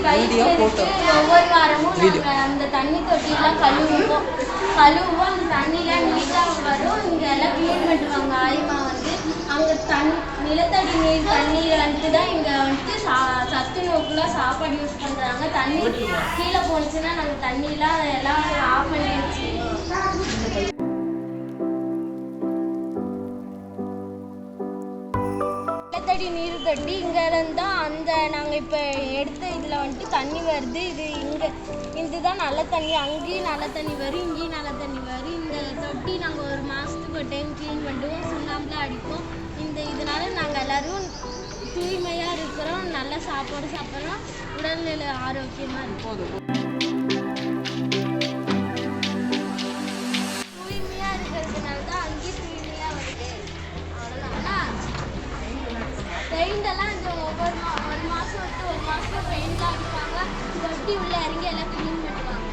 Video photo ஒவ்வொரு வாரமும் நாங்கள் அந்த தண்ணி தொட்டிலாம் கழுவுவோம். அந்த தண்ணிலாம் நீட்டாக வரும். இங்கே எல்லாம் க்ளீன் பண்ணுவாங்க. ஆயிமா வந்து அங்கே நிலத்தடி நீர் தண்ணீர் வந்துட்டு தான் இங்கே வந்துட்டு சத்து நோக்குலாம் சாப்பாடு யூஸ் பண்ணுறாங்க. தண்ணி கீழே போணுச்சுன்னா நாங்கள் தண்ணிலாம் எல்லாம் ஆஃப் பண்ணி வச்சுருவோம். நிலத்தடி நீர் தொட்டி இங்கே இருந்தால் அந்த நாங்கள் இப்போ எடுத்த இதில் வந்துட்டு தண்ணி வருது. இது இங்கே இதுதான் நல்ல தண்ணி. அங்கேயும் நல்ல தண்ணி வரும், இங்கேயும் நல்ல தண்ணி வரும். இந்த தொட்டி நாங்கள் ஒரு மாதத்துக்கு ஒரு டைம் க்ளீன் பண்ணுவோம், சுண்ணாம்புலாம் அடிப்போம். இதனால நாங்கள் எல்லோரும் தூய்மையாக இருக்கிறோம், நல்ல சாப்பாடு சாப்பிட்றோம், உடல்நிலை ஆரோக்கியமாக இருக்கும். தூய்மையாக இருக்கிறதுனால தான் அங்கேயும் தூய்மையாக வருது. அவ்வளோதான். பெயிண்டெல்லாம் இந்த ஒரு மாதம் விட்டு ஒரு மாதம் பெயிண்ட் அடிப்பாங்க. தொட்டி உள்ளே இறங்கி எல்லாம் க்ளீன் பண்ணுவாங்க.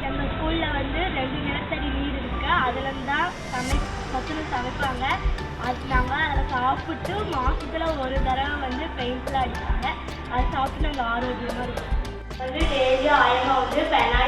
நம்ம ஸ்கூலில் வந்து 2 நிலத்தடி நீர் இருக்குது. அதில் தான் சமைப்பாங்க. அது நாங்கள் அதில் சாப்பிட்டு மாதத்தில் ஒரு தடவை வந்து பெயிண்ட்லாம் அடிப்பாங்க. அதை சாப்பிட்டு நாங்கள் ஆரோக்கியமாக இருக்கோம். வந்து டெய்லியும் ஆயமா வந்து பெனாயில்